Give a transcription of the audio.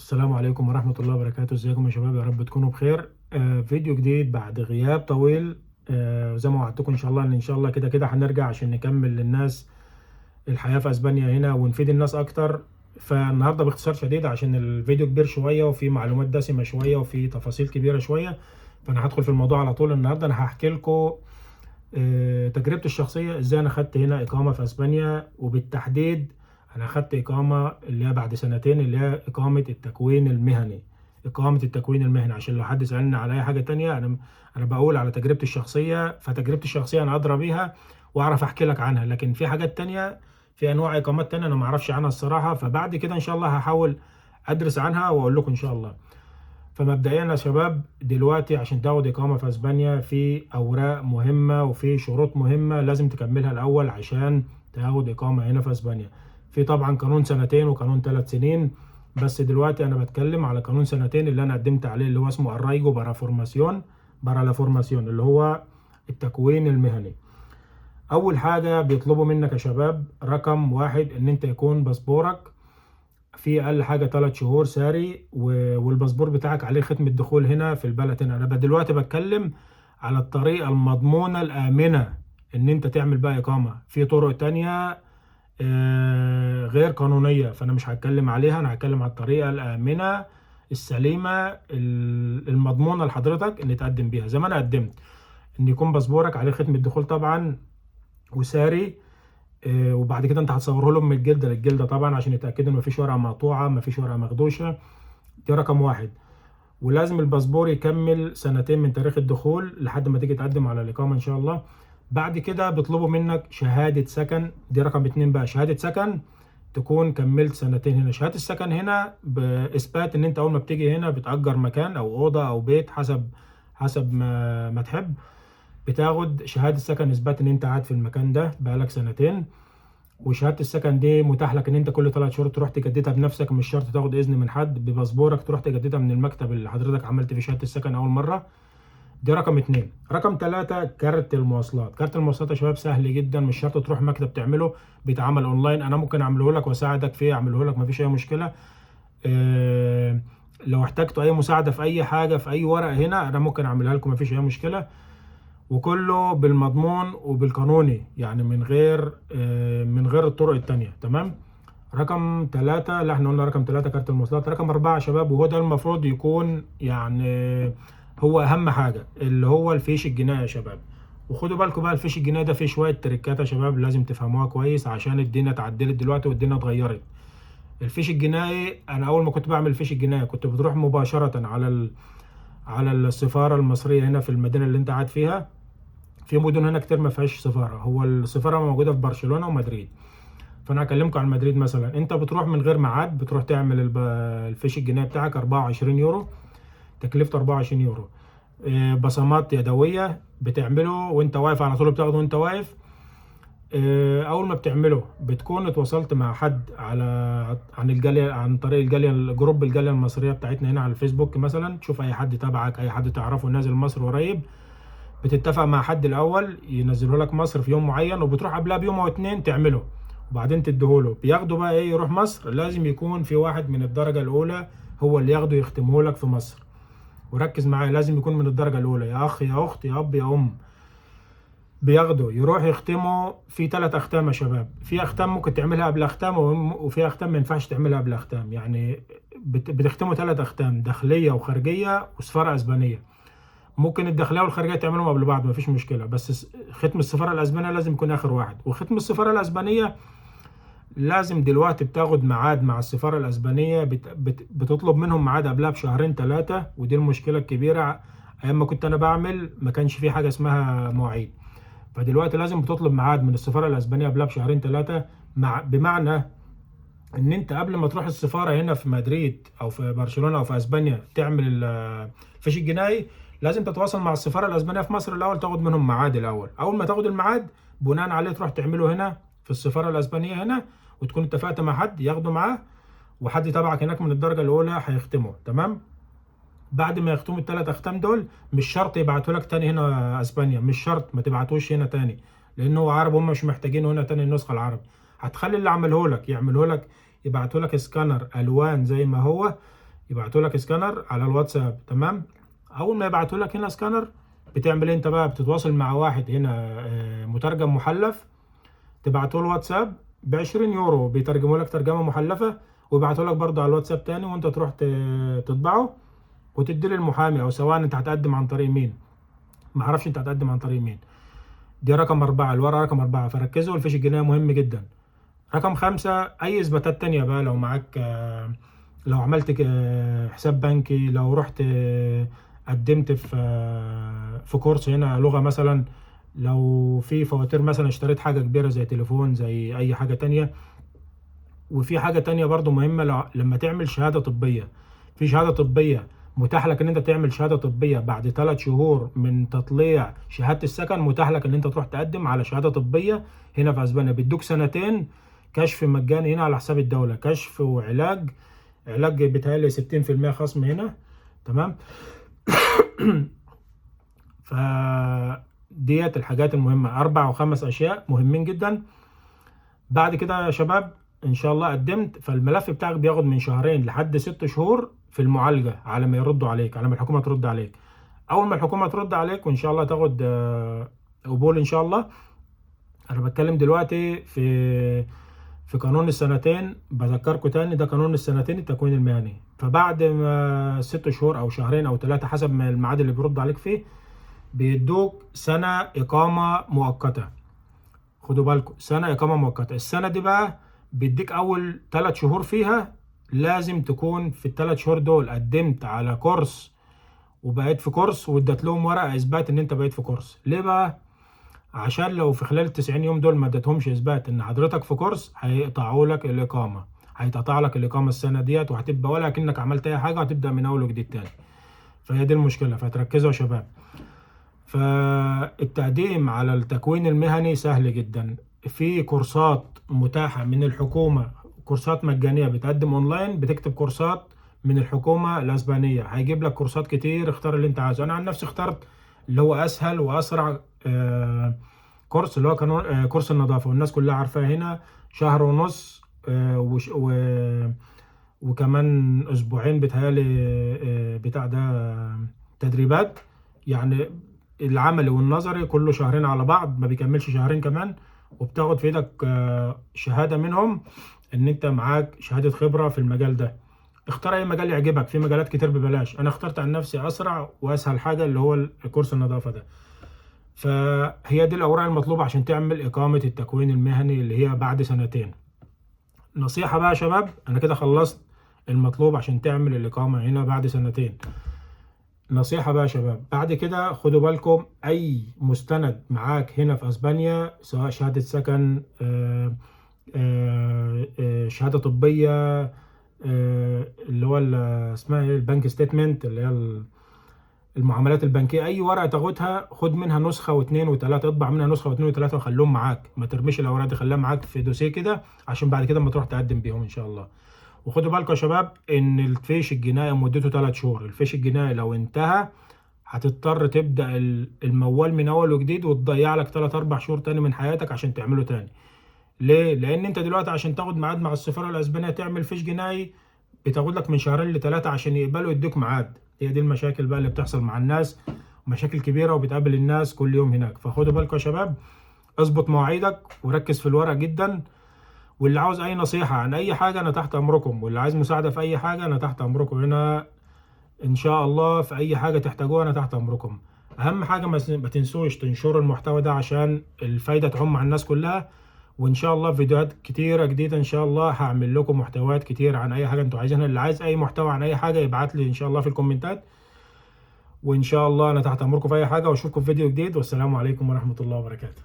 السلام عليكم ورحمة الله وبركاته. ازيكم يا شباب؟ يا رب تكونوا بخير. فيديو جديد بعد غياب طويل. زي ما وعدتكم ان شاء الله ان شاء الله كده كده هنرجع عشان نكمل للناس الحياة في اسبانيا هنا ونفيد الناس اكتر. فالنهارده باختصار شديد عشان الفيديو كبير شوية وفي معلومات دسمة شوية وفي تفاصيل كبيرة شوية، فانا هدخل في الموضوع على طول. النهارده انا هحكي لكم تجربتي الشخصية ازاي انا خدت هنا اقامة في اسبانيا، وبالتحديد انا خدت اقامة اللي هي بعد سنتين، اللي هي اقامة التكوين المهني. اقامة التكوين المهني عشان لو حد سألني على اي حاجة تانية انا بقول على تجربتي الشخصية، فتجربتي الشخصية انا ادرى بيها واعرف احكي لك عنها. لكن في حاجات تانية، في انواع اقامات تانية انا ما اعرفش عنها الصراحة، فبعد كده ان شاء الله هحاول ادرس عنها واقول لكم ان شاء الله. فمبدئيا يا شباب، دلوقتي عشان تاخد إقامة في أسبانيا في أوراق مهمة وفي شروط مهمة لازم تكملها الأول عشان تاخد إقامة هنا في أسبانيا. في طبعا قانون سنتين وقانون 3 سنين، بس دلوقتي أنا بتكلم على قانون سنتين اللي أنا قدمت عليه، اللي هو اسمه الرايجو برا لا فورماسيون، اللي هو التكوين المهني. أول حاجة بيطلبوا منك يا شباب رقم واحد إن أنت يكون باسبورك في اقل حاجه 3 شهور ساري، والباسبور بتاعك عليه ختم الدخول هنا في البلد. هنا انا دلوقتي بتكلم على الطريقه المضمونه الامنه ان انت تعمل بقى اقامه. في طرق تانية غير قانونيه، فانا مش هتكلم عليها، انا هتكلم على الطريقه الامنه السليمه المضمونه لحضرتك ان تقدم بيها زي ما انا قدمت. ان يكون باسبورك عليه ختم الدخول طبعا وساري. وبعد كده انت هتصوره لهم من الجلده للجلده طبعا عشان يتاكدوا ان مفيش ورقه مقطوعه، مفيش ورقه مخدوشه. دي رقم واحد. ولازم الباسبور يكمل سنتين من تاريخ الدخول لحد ما تيجي تقدم على الاقامه ان شاء الله. بعد كده بيطلبوا منك شهاده سكن، دي رقم 2 بقى، شهاده سكن تكون كملت سنتين هنا. شهاده السكن هنا باثبات ان انت اول ما بتيجي هنا بتأجر مكان او اوضه او بيت حسب ما تحب. بتاخد شهاده سكن اثبات ان انت قاعد في المكان ده بقالك سنتين. وشهاده السكن دي متاح لك ان انت كل 3 شهور تروح تجددها بنفسك، مش شرط تاخد اذن من حد. بباسبورك تروح تجددها من المكتب اللي حضرتك عملت فيه شهاده السكن اول مره. دي رقم 2. رقم 3 كارت المواصلات. كارت المواصلات يا شباب سهل جدا، مش شرط تروح مكتب تعمله، بيتعمل اونلاين. انا ممكن اعمله لك واساعدك فيه، اعمله لك مفيش اي مشكله. لو احتجتوا اي مساعده في اي حاجه في اي ورقه هنا انا ممكن اعملها لكم مفيش اي مشكله. وكله بالمضمون وبالقانوني، يعني من غير الطرق التانية. تمام. رقم 3، لا احنا قلنا رقم 3 كارت المواصلات. رقم 4 يا شباب، وهو ده المفروض يكون يعني هو أهم حاجة، اللي هو الفيش الجنائي يا شباب. وخدوا بالكم بقى، الفيش الجنائي ده فيه شوية تريكات يا شباب لازم تفهموها كويس عشان الدنيا اتعدلت دلوقتي والدنيا اتغيرت. الفيش الجنائي، أنا أول ما كنت بعمل الفيش الجنائي كنت بتروح مباشرة على السفارة المصرية هنا في المدينة اللي أنت قاعد فيها. في مدن هنا كتير ما فيهاش سفاره، هو السفاره موجوده في برشلونه ومدريد. فانا هكلمكم عن مدريد مثلا. انت بتروح من غير ميعاد، بتروح تعمل الفيش الجنائي بتاعك 24 يورو، تكلفته 24 يورو. بصمات يدويه بتعمله وانت واقف على طول، بتاخده وانت واقف. اول ما بتعمله بتكون اتواصلت مع حد عن الجاليه، عن طريق الجاليه، الجروب الجاليه المصريه بتاعتنا هنا على الفيسبوك مثلا. تشوف اي حد تبعك، اي حد تعرفه نازل مصر قريب، بتتفق مع حد الاول ينزله لك مصر في يوم معين، وبتروح قبلها بيوم او 2 تعمله وبعدين تديهوله. بياخده بقى ايه، يروح مصر لازم يكون في واحد من الدرجه الاولى هو اللي ياخده يختمه لك في مصر. وركز معايا، لازم يكون من الدرجه الاولى، يا اخ يا اخت يا اب يا ام. بياخده يروح يختمه في 3 اختام يا شباب. في اختام ممكن تعملها قبل اختام، وفي اختام ما ينفعش تعملها قبل اختام. يعني بتختموا 3 اختام، داخليه وخارجيه وسفاره اسبانيه. ممكن الداخليه والخارجيه تعملهم قبل بعض مفيش مشكله، بس ختم السفاره الاسبانيه لازم يكون اخر واحد. وختم السفاره الاسبانيه لازم دلوقتي بتاخد ميعاد مع السفاره الاسبانيه، بتطلب منهم ميعاد قبلها بشهرين 3. ودي المشكله الكبيره، ايام ما كنت انا بعمل ما كانش في حاجه اسمها مواعيد. فدلوقتي لازم بتطلب ميعاد من السفاره الاسبانيه قبلها بشهرين 3. بمعنى ان انت قبل ما تروح السفاره هنا في مدريد او في برشلونه او في اسبانيا تعمل الفيش الجنائي، لازم تتواصل مع السفاره الاسبانيه في مصر الاول، تاخد منهم ميعاد الاول. اول ما تاخد الميعاد بناء عليه تروح تعمله هنا في السفاره الاسبانيه هنا، وتكون اتفقت مع حد ياخده معاه، وحد تبعك هناك من الدرجه الاولى هيختمه. تمام. بعد ما يختموا ال3 اختام دول مش شرط يبعتوا لك تاني هنا اسبانيا، مش شرط ما تبعتوش هنا تاني، لانه هو عربي هم مش محتاجينه هنا تاني النسخه العربي. هتخلي اللي عمله لك يعمله لك، يبعتوا لك سكانر الوان زي ما هو، يبعتوا لك سكانر على الواتساب. تمام. اول ما يبعتوا لك هنا سكانر، بتعمل انت بقى بتتواصل مع واحد هنا مترجم محلف، تبعته له واتساب ب20 يورو، بيترجموا لك ترجمه محلفه، ويبعتوا لك برضه على الواتساب تاني، وانت تروح تطبعه وتدي للمحامي، او سواء انت هتقدم عن طريق مين، ما اعرفش انت هتقدم عن طريق مين. دي رقم 4، الورقه رقم 4. فركزوا، الفيش الجنائي مهم جدا. رقم 5، اي اثباتات تانية بقى لو معاك، لو عملت حساب بنكي، لو رحت قدمت في كورس هنا لغة مثلا، لو في فواتير مثلا، اشتريت حاجة كبيرة زي تليفون، زي اي حاجة تانية. وفي حاجة تانية برضو مهمة، لما تعمل شهادة طبية، في شهادة طبية متاح لك ان انت تعمل شهادة طبية بعد 3 شهور من تطليع شهادة السكن، متاح لك ان انت تروح تقدم على شهادة طبية هنا في اسبانيا. بيدوك 2 كشف مجاني هنا على حساب الدولة، كشف وعلاج. علاج بيتهيألي 60% خصم هنا. تمام. فديت الحاجات المهمة، 4 أو 5 أشياء مهمين جدا. بعد كده يا شباب إن شاء الله قدمت، فالملف بتاعك بياخد من 2 لحد 6 شهور في المعالجة، على ما يردوا عليك، على ما الحكومة ترد عليك. أول ما الحكومة ترد عليك وإن شاء الله تاخد قبول إن شاء الله. أنا بتكلم دلوقتي في قانون السنتين، بذكركم تاني، ده قانون السنتين التكوين المهني. فبعد ما 6 شهور او 2 أو 3 حسب ما الميعاد اللي بيرد عليك فيه، بيدوك سنة إقامة مؤقتة. خدوا بالكم، سنة إقامة مؤقتة. السنة دي بقى بيديك أول 3 شهور فيها، لازم تكون في ال3 شهور دول قدمت على كورس وبقيت في كورس، وادت لهم ورقة إثبات إن أنت بقيت في كورس. ليه بقى؟ عشان لو في خلال ال90 يوم دول ما اديتهمش اثبات ان حضرتك في كورس، هيقطعوا لك الاقامه، هيتقطع لك الاقامه السنه ديت، وهتبقى ولا كأنك عملت اي حاجه، وهتبدا من اول وجديد تاني. فهي دي المشكله، فتركزوا يا شباب. فالتقديم على التكوين المهني سهل جدا، في كورسات متاحه من الحكومه، كورسات مجانيه بتقدم اونلاين، بتكتب كورسات من الحكومه الاسبانيه، هيجيب لك كورسات كتير، اختار اللي انت عايزه. انا عن نفسي اخترت اللي هو اسهل واسرع كورس، اللي هو كان كورس النظافة، والناس كلها عارفاه هنا. 1.5 شهر وكمان أسبوعين بتهيألي بتاع ده تدريبات. يعني العملي والنظري كله 2 على بعض، ما بيكملش 2 كمان. وبتاخد في ايدك شهادة منهم ان انت معاك شهادة خبرة في المجال ده. اختار اي مجال يعجبك، في مجالات كتير ببلاش. انا اخترت عن نفسي اسرع واسهل حاجة اللي هو كورس النظافة ده. فهي دي الأوراق المطلوبة عشان تعمل إقامة التكوين المهني اللي هي بعد 2. نصيحة بقى يا شباب، أنا كده خلصت المطلوب عشان تعمل الإقامة هنا بعد 2. نصيحة بقى يا شباب، بعد كده خدوا بالكم، أي مستند معاك هنا في أسبانيا، سواء شهادة سكن، شهادة طبية، اللي هو اسمها ايه، البنك ستيتمنت، اللي هي المعاملات البنكيه، اي ورقه تاخدها خد منها نسخه واثنين وثلاثه، اطبع منها نسخه واثنين وثلاثه وخليهم معاك، ما ترميش الاوراق دي، خليها معاك في دوسيه كده، عشان بعد كده اما تروح تقدم بيهم ان شاء الله. وخدوا بالكم يا شباب ان الفيش الجنائي مدته 3 شهور. الفيش الجنائي لو انتهى هتضطر تبدا الموال من اول وجديد، وتضيع لك 3 4 شهور تاني من حياتك عشان تعمله تاني. ليه؟ لان انت دلوقتي عشان تاخد ميعاد مع السفاره الاسبانيه تعمل فيش جنائي، بتاخد لك من 2 ل3 عشان يقبلوا يدوك ميعاد. هي دي المشاكل بقى اللي بتحصل مع الناس، مشاكل كبيره، وبتقابل الناس كل يوم هناك. فخدوا بالكم يا شباب، اظبط مواعيدك وركز في الورق جدا. واللي عاوز اي نصيحه عن اي حاجه انا تحت امركم، واللي عايز مساعده في اي حاجه انا تحت امركم هنا ان شاء الله. في اي حاجه تحتاجوها انا تحت امركم. اهم حاجه ما تنسوش تنشروا المحتوى ده عشان الفايده تعم على الناس كلها. وان شاء الله فيديوهات كتيره جديده ان شاء الله، هعمل لكم محتويات كتير عن اي حاجه انتوا عايزينها. اللي عايز اي محتوى عن اي حاجه يبعت لي ان شاء الله في الكومنتات، وان شاء الله انا تحت امركم في اي حاجه. واشوفكم في فيديو جديد، والسلام عليكم ورحمه الله وبركاته.